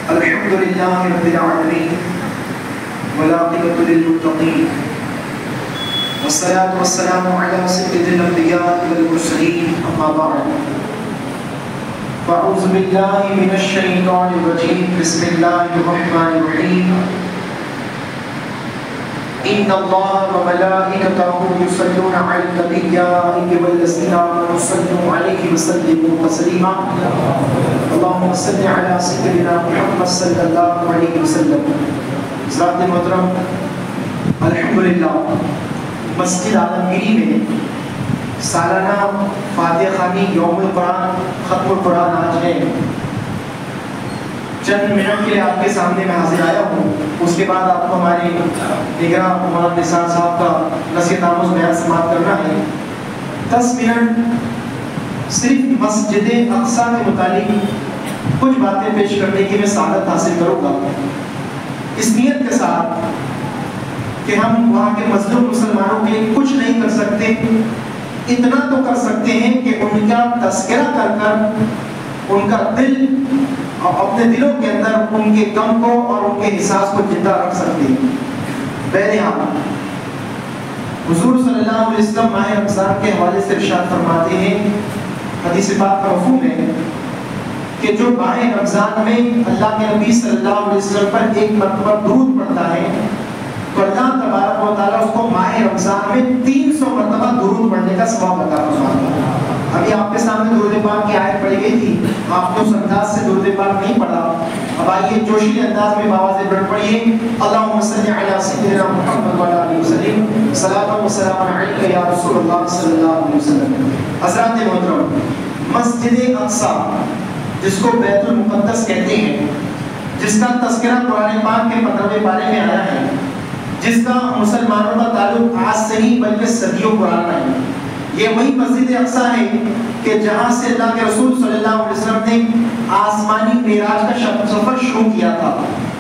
الحمد للہ رب العالمین والعاقبۃ للمتقین والصلاة والسلام علی سید الانبیاء والمرسلین اما بعد فاعوذ باللہ من الشیطان الرجیم بسم اللہ الرحمن الرحیم ان اللہ وملائکتہ یصلون علی النبی یا ایھا الذین آمنوا صلوا علیہ وسلموا تسلیما اللہم صل علی سیدنا محمد صلی اللہ علیہ وسلم۔ حضرات محترم، الحمدللہ مسجد عالمگیری میں سالانہ فاتحہ خوانی یوم القرآن ختم القرآن آج ہے۔ چند منٹ کے لیے آپ کے سامنے میں حاضر آیا ہوں، اس کے بعد آپ کو ہمارے نگراں مولانا نثار صاحب کا نصیحت آموز بیان سماعت کرنا ہے۔ 10 منٹ صرف مسجد اقصیٰ کے متعلق کچھ باتیں پیش کرنے کی میں سعادت حاصل کروں گا، اس نیت کے ساتھ کہ ہم وہاں کے مظلوم مسلمانوں کے لیے کچھ نہیں کر سکتے، اتنا تو کر سکتے ہیں کہ ان کا تذکرہ کر کر ان کا دل اور اپنے دلوں کے اندر ان کے غم کو اور ان کے احساس کو زندہ رکھ سکتے ہیں۔ بہرحال حضور صلی اللہ علیہ وسلم ماہ رمضان کے حوالے سے ارشاد فرماتے ہیں، حدیث پاک کا مفہوم ہے کہ جو ماہ رمضان میں اللہ کے نبی صلی اللہ علیہ وسلم پر ایک مرتبہ درود پڑھتا ہے تو اللہ تبارک و تعالیٰ اس کو ماہ رمضان میں 300 مرتبہ درود پڑھنے کا ثواب عطا فرماتا ہے۔ ابھی آپ کے سامنے درود پاک کی آیت پڑھی گئی تھی، آپ نے اس انداز سے درود پاک نہیں پڑھا، اب آئیے جوشیلے انداز میں باواز بڑھ پڑھیے، اللہم صلی علی سیدنا محمد وعلی آلہ وسلم، صلاۃ و سلام علیک یا رسول اللہ صلی اللہ علیہ وسلم۔ حضرات محترم، مسجد اقصیٰ جس کو بیت المقدس کہتے ہیں، جس کا تذکرہ قرآن پاک کے 15ویں پارے میں آیا ہے، جس کا مسلمانوں کا تعلق آج سے نہیں بلکہ صدیوں پرانا ہے، یہ وہی مسجد اقصیٰ ہے کہ جہاں سے اللہ کے رسول صلی اللہ علیہ وسلم نے آسمانی معراج کا سفر شروع کیا تھا۔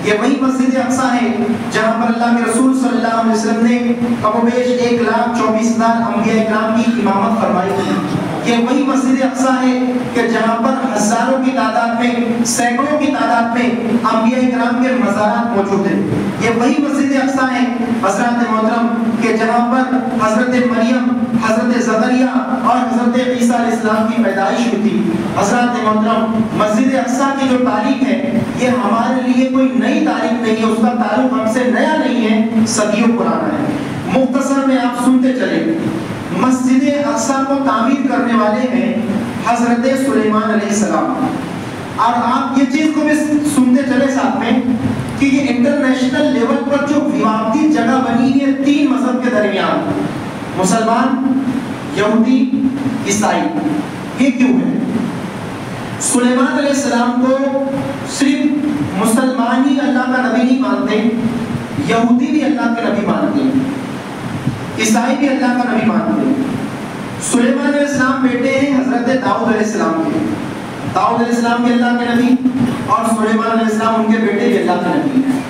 یہ وہی مسجد اقصیٰ ہے جہاں پر اللہ کے رسول صلی اللہ علیہ وسلم نے کم و بیش 1,24,000 انبیاء اکرام کی امامت فرمائی تھی۔ یہ وہی مسجد اقصیٰ ہے کہ جہاں پر ہزاروں کی تعداد میں، سینکڑوں کی تعداد میں انبیاء اکرام کے مزارات موجود ہیں۔ یہ وہی مسجد اقصیٰ ہے حضرات محترم کہ جہاں پر حضرت مریم، حضرت زکریا اور حضرت عیسیٰ علیہ السلام کی پیدائش ہوئی تھی۔ حضرات محترم، مسجد اقصیٰ کی جو تاریخ ہے یہ ہمارے لیے کوئی نئی تاریخ نہیں ہے، اس کا تعلق ہم سے نیا نہیں ہے، صدیوں پرانا ہے۔ مختصر میں آپ سنتے چلیں، مسجد اقصیٰ کو تعمیر کرنے والے ہیں حضرت سلیمان علیہ السلام، اور آپ یہ چیز کو بھی سنتے چلے ساتھ میں کہ یہ انٹرنیشنل لیول پر جو ویوادی جگہ بنی ہے 3 مذہب کے درمیان، مسلمان، یہودی، عیسائی، یہ کیوں ہے؟ سلیمان علیہ السلام کو صرف مسلمان ہی اللہ کا نبی نہیں مانتے، یہودی بھی اللہ کے نبی مانتے ہیں، عیسائی بھی اللہ کا نبی مانتے ہیں۔ سلیمان علیہ السلام بیٹے ہیں حضرت داؤد علیہ السلام کے، داؤد علیہ السلام کے اللہ کے نبی، اور سلیمان علیہ السلام ان کے بیٹے بھی اللہ کے نبی ہیں۔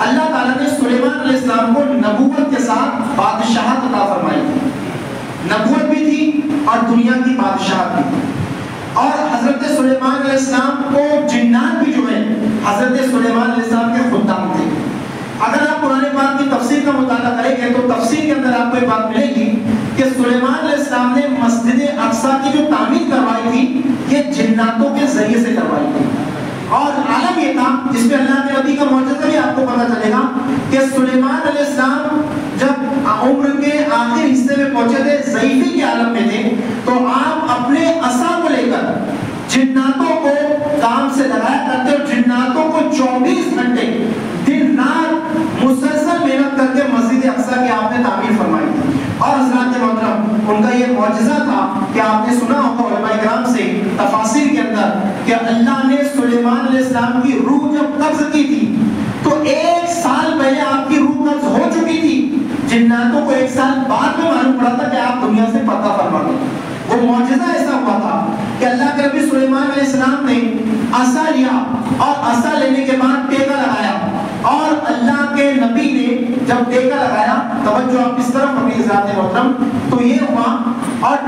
اللہ تعالیٰ نے سلیمان علیہ السلام کو نبوت کے ساتھ بادشاہت عطا فرمائی تھی، نبوت بھی تھی اور دنیا کی بادشاہت بھی تھی، اور حضرت سلیمان علیہ السلام کو جنات بھی جو ہیں حضرت سلیمان علیہ السلام کے خدام تھے۔ اگر آپ قرآن پاک کی تفسیر کا مطالعہ کریں گے تو تفسیر کے اندر آپ کو ایک بات ملے گی کہ سلیمان علیہ السلام نے مسجد اقصیٰ کی جو تعمیر کروائی تھی یہ جناتوں کے ذریعے سے کروائی تھی، اور عالم یہ تھا جس پہ اللہ کے نبی کا معجزہ بھی آپ کو پتہ چلے گا کہ سلیمان علیہ السلام جب عمر کے آخر حصے میں پہنچے تھے، ضعیفی کے عالم میں تھے، تو آپ اپنے عصا کو لے کر جناتوں کو کام سے لگایا کرتے، اور جناتوں کو 24 گھنٹے دن رات مسلسل محنت کر کے مسجد اقصیٰ کی آپ نے تعمیر فرمائی تھی۔ اور حضرات محترم، ان کا یہ معجزہ تھا کہ آپ نے سنا ہوگا علماء کرام سے تفاسیر کے اندر کہ اللہ نے سلیمان علیہ السلام کی روح جب قبض کی تھی تو 1 سال پہلے آپ کی روح قبض ہو چکی تھی، جناتوں کو 1 سال بعد میں معلوم پڑا تھا کہ آپ دنیا سے پردہ فرما دیں۔ وہ معجزہ ایسا ہوا تھا کہ اللہ کے نبی سلیمان علیہ السلام نے عصا لیا، اور عصا لینے کے بعد ٹیکا لگایا، اور اللہ کے نبی نے جب ٹیکا لگایا، توجہ آپ اس طرف اپنی ذات محترم، تو یہ ہوا اور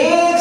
1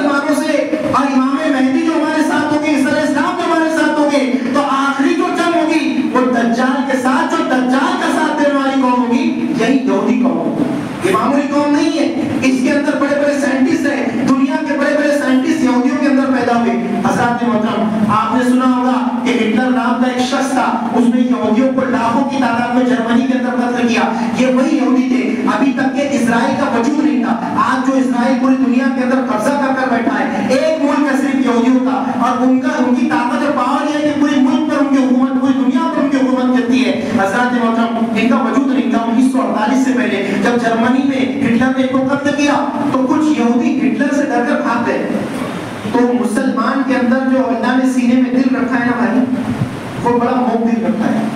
مسلمانوں سے اور امام مہدی جو ہمارے ساتھ ہوگی، عیسی علیہ السلام جو ہمارے ساتھ ہوگے، تو آخری جو جنگ ہوگی وہ دجال کے ساتھ، جو دجال کا ساتھ دینے والی قوم ہوگی یہی یہودی قوم ہوگی. یہ معمولی قوم نہیں ہے، اس کے اندر بڑے بڑے سائنٹسٹ ہیں، دنیا کے بڑے بڑے سائنٹسٹ یہودیوں کے اندر پیدا ہوئے. حضرات محترم، آپ نے سنا ہوگا کہ ہٹلر نام کا ایک شخص تھا، اس نے یہودیوں کو لاکھوں کی تعداد میں جرمنی کے اندر قتل کیا. یہ وہی یہودی تھے. ابھی تک کہ اسرائیل کا وجود نہیں تھا. آج جو اسرائیل پوری دنیا کے اندر قبضہ کر بیٹھا ہے، ایک ملک ہے صرف یہودیوں کا، اور ان کی طاقت اور پاور یہ ہے کہ پورے ملک پر ان کی حکومت، پوری دنیا پر ان کی حکومت کرتی ہے. حضرات محترم، ان کا وجود نہیں تھا. 1948 سے پہلے جب جرمنی میں ہٹلر نے ان کو قتل کیا تو کچھ یہودی ہٹلر سے ڈر کر بھاگ گئے. تو مسلمان کے اندر جو اللہ نے سینے میں دل رکھا ہے نا بھائی، وہ بڑا موک دل رکھا ہے.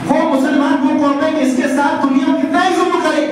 وہ مسلمان وہ قوم ہے کہ اس کے ساتھ دنیا کتنا ہی ظلم کرے،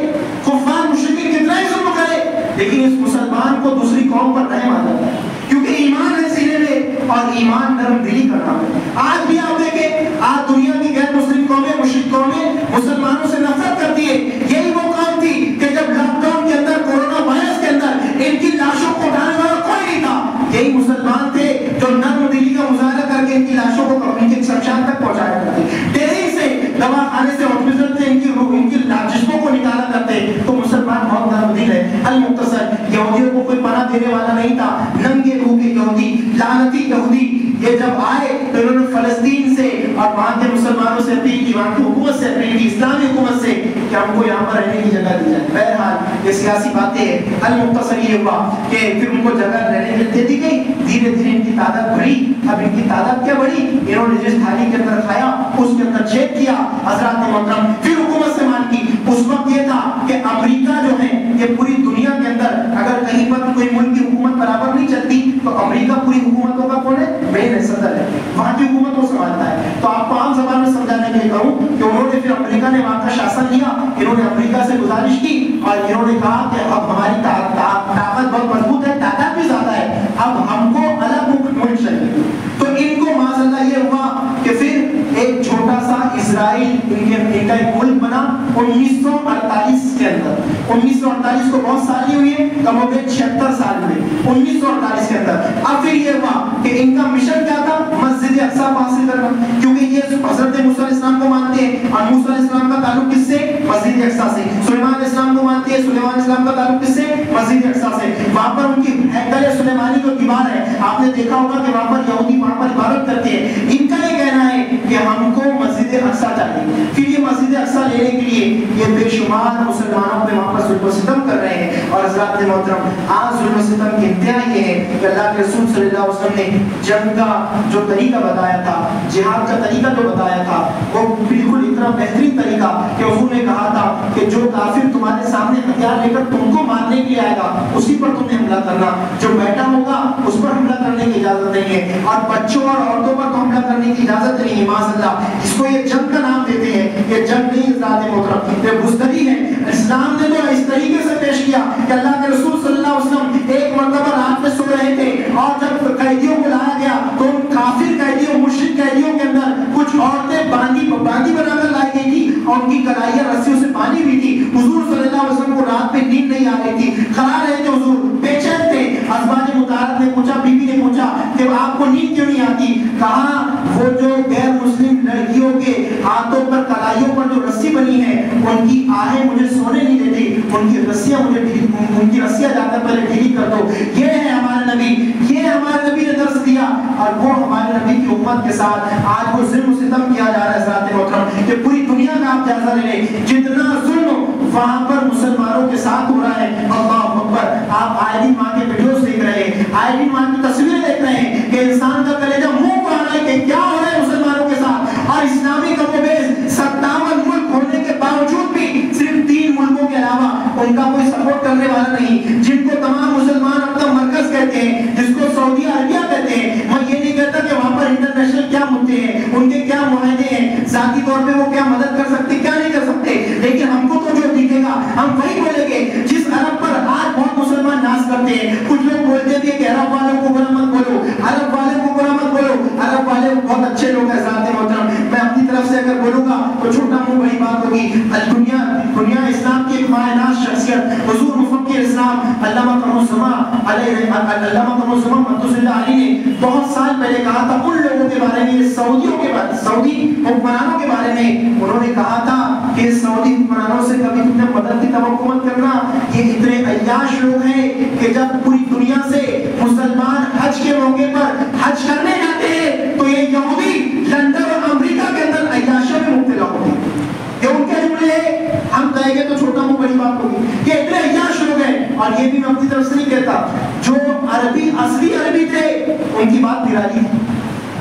کفار مشرکین کتنا ہی ظلم کرے، لیکن اس مسلمان کو دوسری قوم پر رحم آ جاتا ہے، کیونکہ ایمان ہے سینے میں، اور ایمان نرم دلی کا نام ہے. آج بھی آپ دیکھیں، آج دنیا کی غیر مسلم قومیں، مشرک قومیں مسلمانوں سے نفرت کرتی ہے. یہی وہ قوم تھی کہ جب لاک ڈاؤن کے اندر، کورونا وائرس کے اندر ان کی لاشوں کو اٹھانے والا کوئی نہیں تھا. یہی مسلمان تھے جو نرم دلی کا مظاہرہ کر کے ان کی لاشوں کو ان کے شمشان تک پہنچایا کرتے، ڈیری سے، دوا خانے سے، ہاسپٹل سے ان کی روح، ان کی جسموں کو نکالا کرتے. تو مسلمان بہت نرم دل ہے. المختصر، یہودیوں کو کوئی پناہ دینے والا نہیں تھا. ننگے روح کے یہودی، لعنتی یہودی، یہ جب آئے تو انہوں نے فلسطین سے اور وہاں کے مسلمانوں سے اپیل کی، وہاں کی حکومت سے اپیل کی، اسلامی حکومت سے، کہ ہم کو یہاں پر رہنے کی جگہ دی جائے. بہرحال یہ سیاسی باتیں ہیں. المختصر یہ ہوا کہ پھر ان کو جگہ رہنے کے لیے دے دی گئی. دھیرے دھیرے ان کی تعداد بڑھی. اب ان کی تعداد کیا بڑھی؟ انہوں نے جس تھالی کے اندر کھایا اس کے اندر چھید کیا. حضرات محترم، پھر حکومت سے مان کی. اس وقت یہ تھا کہ امریکہ جو ہے یہ پوری دنیا کے اندر اگر کہیں پر کوئی ملک کی حکومت برابر نہیں چلتی تو امریکہ پوری حکومتوں کا کون ہے؟ مین ہے، صدر ہے. وہاں کی حکومت وہ سنبھالتا ہے. تو آپ کو عام زبان میں سمجھانے کے لیے کہوں کہ انہوں نے پھر امریکہ نے وہاں کا شاسن لیا. انہوں نے امریکہ سے گزارش کی اور انہوں نے کہا کہ اب ہماری طاقت بہت مضبوط ہے، تعداد بھی زیادہ ہے، اب ہم کو الگ ملک چاہیے. تو ان کو معاذ اللہ یہ ہوا کہ پھر ایک چھوٹا سا اسرائیل ان کا ایک ملک بنا 1948 کے اندر. 1948 کو بہت سال ہی ہوئی ہے، کم و بیش 76 سال ہوئے 1948 کے اندر. اب پھر یہ ہوا کہ ان کا مشن کیا تھا؟ مسجد اقصیٰ کو حاصل کرنا، کیونکہ یہ حضرت موسیٰ علیہ السلام کو مانتے ہیں اور موسیٰ علیہ السلام کا تعلق کس سے؟ مسجد اقصیٰ سے. سلیمان علیہ السلام کو مانتے ہیں، سلیمان علیہ السلام کا تعلق کس سے؟ مسجد اقصیٰ سے. وہاں پر ان کی ہیکل سلیمانی کو دیوار ہے، آپ نے دیکھا ہوگا کہ وہاں پر یہودی وہاں پر عبادت کرتے ہیں. ان کا یہ کہنا ہے کہ ہم کو مسجد اقصیٰ چاہیے. پھر یہ مسجد اقصیٰ لینے کے لیے یہ بے شمار مسلمانوں پہ وہاں پر ظلم و ستم کر رہے ہیں. اور حضرات محترم، آج ظلم و ستم کی انتہا یہ ہے کہ اللہ کے رسول صلی اللہ علیہ وسلم نے جنگ کا جو طریقہ بتایا تھا، جہاد کا طریقہ جو بتایا تھا، وہ بالکل اتنا بہترین طریقہ کہ حضور نے کہا تھا کہ جو کافر تمہارے سامنے ہتھیار لے کر تم کو مارنے کے لیے آئے گا اسی پر تم نے حملہ کرنا، جو بیٹھا ہوگا اس پر حملہ کرنے کی اجازت نہیں ہے، اور بچوں اور عورتوں پر تو حملہ کرنے کی اجازت نہیں ہے. معاذ اللہ، اس کو یہ جنگ کا نام دیتے ہیں. یہ جنگ نہیں حضرات محترم، یہ بزدلی ہے. اسلام نے تو اس طریقے سے پیش کیا کہ اللہ کے رسول صلی اللہ علیہ وسلم ایک مرتبہ رات میں سو رہے تھے اور جب قیدیوں کو لایا گیا تو ان کافر قیدیوں، مشرک قیدیوں کے اندر کچھ عورتیں باندھی بنا کر لائی گئی تھی اور ان کی کلائیاں رسیوں سے باندھی ہوئی تھی. حضور صلی اللہ علیہ وسلم کو رات میں نیند نہیں آ رہی تھی، کھڑا رہے تھے، حضور بے چین تھے. ازواج مطہرات نے پوچھا، بیوی نے پوچھا کہ آپ کو نیند کیوں نہیں آتی؟ کہا وہ جو غیر مسلم لڑکیوں کے ہاتھوں پر، کلائیوں پر جو رسی بنی ہے ان کی آہیں مجھے سونے نہیں دیتی، ان کی رسیاں جا کر پہلے ڈھیلی کر دو. یہ ہے ہمارے نبی، یہ ہمارے نبی نے درس دیا. اور وہ ہمارے نبی کی امت کے ساتھ آج وہ ظلم و ستم کیا جا رہا ہے. حضرات محترم، کہ پوری دنیا کا آپ جائزہ لے لیں، جتنا ظلم وہاں پر مسلمانوں کے ساتھ ہو رہا ہے. اللہ اکبر، آپ آئے دن وہاں کے ویڈیوز دیکھ رہے ہیں، آئے دن وہاں کی تصویریں دیکھ رہے ہیں کہ انسان کا کلیجہ منہ کو آ رہا ہے کہ کیا ہو رہا ہے مسلمانوں کے ساتھ. اور اسلامی کم و بیش 57 ملک ہونے کے باوجود بھی صرف 3 ملکوں کے علاوہ ان کا کوئی سپورٹ کرنے والا نہیں، جن کو تمام مسلمان اپنا مرکز کہتے ہیں، جس کو سعودی عربیہ کہتے ہیں. میں یہ نہیں کہتا کہ وہاں پر انٹرنیشنل کیا مدعے ہیں، ان کے کیا معاہدے ہیں، ذاتی طور پہ وہ کیا مدد کر سکتے، کیا نہیں کر سکتے، لیکن ہم کو تو جو دکھے گا ہم وہی بولیں گے. جس عرب پر آج بہت مسلمان ناز کرتے ہیں، کچھ لوگ بولتے بھی کہ عرب والوں کو برا مت بولو، عرب والوں کو برا مت بولو. عرب والے بہت اچھے لوگ ہیں ذات محترم. میں اپنی طرف سے اگر بولوں گا تو چھوٹا منہ بڑی بات ہوگی. دنیا اسلام کی ایک مایہ ناز شخصیت حضور مفکر اسلام علامہ قمر الزمان علیہ علامہ قمرالزمان مقدس اللہ علیہ نے بہت سال پہلے کہا تھا ان لوگوں کے بارے میں، سعودیوں کے بارے، سعودی حکمرانوں کے بارے میں، انہوں نے کہا تھا کہ سعودی حکمرانوں سے کبھی تم نے مدد کی توقع مت کرنا، یہ اتنے عیاش لوگ ہیں کہ جب پوری دنیا سے مسلمان حج کے موقع پر حج کرنے جاتے ہیں تو یہ یہودی لندن اور امریکہ کے اندر عیاشوں میں مبتلا ہوتے ہیں. یہ ان کے جملے ہیں، ہم کہیں گے تو چھوٹا منہ بڑی بات ہوگی کہ اتنے عیاش لوگ ہیں. اور یہ بھی میں اپنی طرف سے نہیں کہتا، جو عربی اصلی عربی تھے ان کی بات نرالی تھی،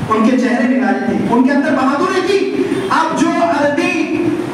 ان کے چہرے نرالے تھے، ان کے اندر بہادری تھی. اب جو عربی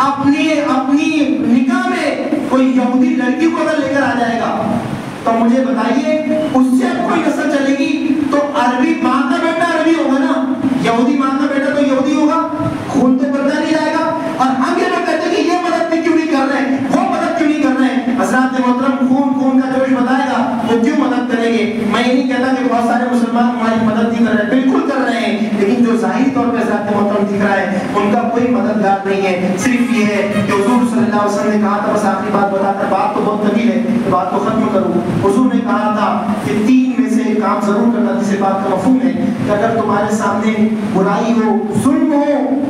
اپنی نکاح میں کوئی یہودی لڑکی کو اگر لے کر آ جائے گا تو مجھے بتائیے اس سے اب کوئی نسل چلے گی تو عربی ماں کا بیٹا عربی ہوگا نا، یہودی ماں کا بیٹا تو یہودی ہوگا، خون تو بڑھتا نہیں جائے گا. اور ہم یہ لوگ کہتے ہیں کہ یہ مدد کیوں نہیں کر رہے ہیں، وہ مدد کیوں نہیں کر رہے ہیں. حضرات محترم خون کا جوش بتائے گا وہ کیوں مدد کریں گے. میں یہ نہیں کہتا کہ بہت سارے مسلمان ہماری مدد نہیں کر رہے ہیں، بالکل کر رہے ہیں، لیکن جو ظاہری طور پہ حضرات محترم دکھ رہا ہے ان کا کوئی مددگار نہیں ہے. صرف یہ ہے کہ حضور صلی اللہ علیہ وسلم نے کہا تھا، بس آخری بات بتا کر، بات تو بہت طویل ہے، بات کو ختم کروں. حضور نے کہا تھا کہ 3 میں سے ایک کام ضرور کرنا، جس بات کا مفہوم ہے کہ اگر تمہارے سامنے برائی ہو، ظلم ہو،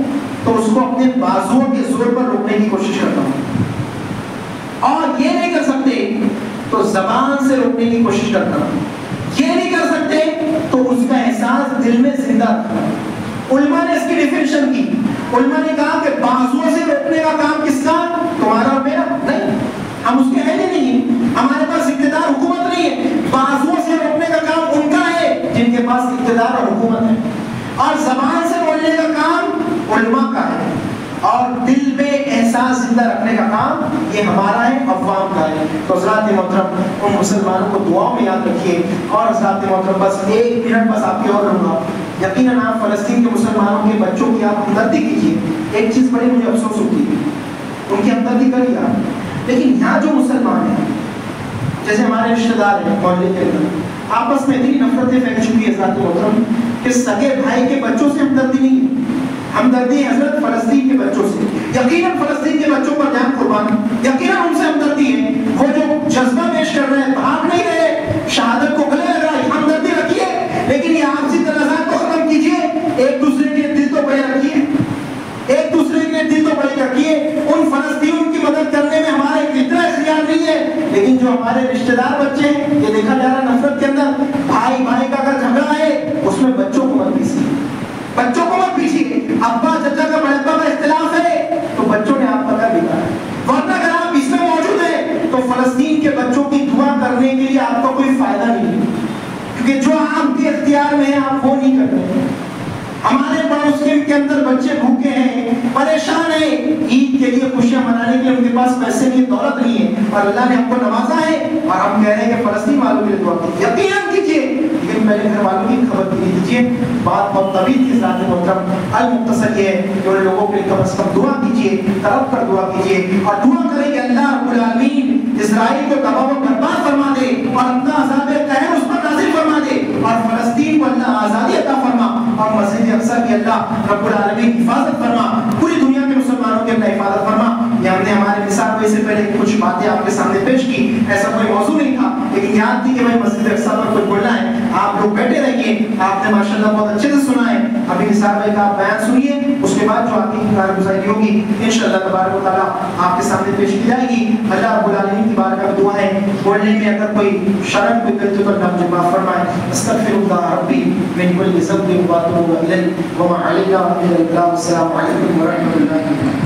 تو اس کو اپنے بازوؤں کے زور پر روکنے کی کوشش کرتا ہوں، اور یہ نہیں کر سکتے تو زبان سے روکنے کی کوشش کرتا ہوں، یہ نہیں کر سکتے تو اس کا احساس دل میں زندہ رکھنا. علماء نے اس کی ڈیفینیشن کی. علماء نے کہا کہ بازوؤں سے روکنے کا کام کس کا؟ تمہارا اور میرا نہیں، ہم اس کے اہل نہیں، ہمارے پاس اقتدار حکومت نہیں ہے. بازوؤں سے روکنے کا کام ان کا ہے جن کے پاس اقتدار اور حکومت ہے، اور زبان سے بولنے کا کام علماء کا ہے، اور دل میں احساس زندہ رکھنے کا کام یہ ہمارا ہے، عوام کا ہے. تو حضرات محترم ان مسلمانوں کو دعاؤں میں یاد رکھیے. اور حضرات محترم بس 1 منٹ بس آپ کے اور رہوں گا. یقیناً آپ فلسطین کے مسلمانوں کے بچوں کی آپ ہمدردی کیجیے. ایک چیز بڑی مجھے افسوس ہوتی ہے، ان کی ہمدردی کریے آپ، لیکن یہاں جو مسلمان ہیں جیسے ہمارے رشتہ دار ہیں محلے کے اندر، آپس میں اتنی نفرتیں پھیل چکی ہے حضرات محترم کہ سگے بھائی کے بچوں سے ہمدردی نہیں ہے. ہمدردی حضرت فلسطین کے بچوں سے. یقیناً فلسطین کے بچوں پر جان قربان، یقیناً ان سے ہمدردی ہے. وہ جو جذبہ پیش کر رہے ہیں، بھاگ نہیں رہے، شہادت کو گلے لگ رہا ہے، ہمدردی رکھیے، لیکن یہ آپسی تنازعات کو ختم کیجیے. ایک دوسرے کے دل تو بڑے رکھیے، ایک دوسرے کے دل تو بڑے رکھیے. ان فلسطینیوں کی مدد کرنے میں ہمارا اتنا اختیار نہیں ہے، لیکن جو ہمارے رشتہ دار بچے ہیں، یہ دیکھا جا رہا نفرت کے اندر بھائی بھائی کا اگر جھگڑا ہے اس میں بچوں کو مت پیسیے، بچوں کو مت پیچھیے. ابا چچا کا بڑپا کا اختلاف ہے تو بچوں نے آپ کا کیا بگاڑا ہے؟ ورنہ اگر آپ اس میں موجود ہیں تو فلسطین کے بچوں کی دعا کرنے کے لیے آپ کا کوئی فائدہ نہیں ہے، کیونکہ جو آپ کے اختیار میں ہے آپ وہ نہیں کر رہے ہیں. ہمارے پڑوس کے اندر بچے بھوکے ہیں، پریشان ہیں، عید کے لیے خوشیاں منانے کے لیے ان کے پاس پیسے نہیں، دولت نہیں ہے، اور اللہ نے ہم کو نوازا ہے اور ہم کہہ رہے ہیں کہ فلسطین والوں کے لیے دعا کیجیے. یقیناً کیجیے، لیکن پہلے گھر والوں کی خبر بھی دیجیے. بات بہت طویل تھی ذات محترم، المختصر یہ ہے کہ ان لوگوں کے لیے کم از کم دعا کیجیے، طلب کر دعا کیجیے، اور دعا کریں کہ اللہ رب العالمین اسرائیل کو تباہ و برباد فرما دے اور اپنا عذاب قہر اس پر نازل فرما دے، اور فلسطین کو اللہ آزادی عطا فرما، اور مسجد اقصی کی اللہ رب العالمین حفاظت فرما، پوری دنیا کے مسلمانوں کی اللہ حفاظت فرما. یہ ہم نے ہمارے نصاب میں سے پہلے کچھ باتیں آپ کے سامنے پیش کی، ایسا کوئی موضوع نہیں تھا، لیکن یاد تھی کہ میں مسجد اقصی پر کچھ بولنا ہے. آپ لوگ بیٹھے رہیے، آپ نے ماشاءاللہ بہت اچھے سے سنا ہے. ابھی نثار بھائی کا بیان سنیے، اس کے بعد جو آپ کی کارگزاری ہوگی انشاءاللہ تبارک و تعالیٰ آپ کے سامنے پیش کی جائے گی. اللہ رب العالمین کی بارگاہ میں دعا ہے، بولنے میں اگر کوئی شرط کوئی غلطی تو اللہ مجھے معاف فرمائے. استغفر اللہ ربی من کل ذنب واتوب الیہ وما علینا الا البلاغ. السلام علیکم ورحمۃ اللہ.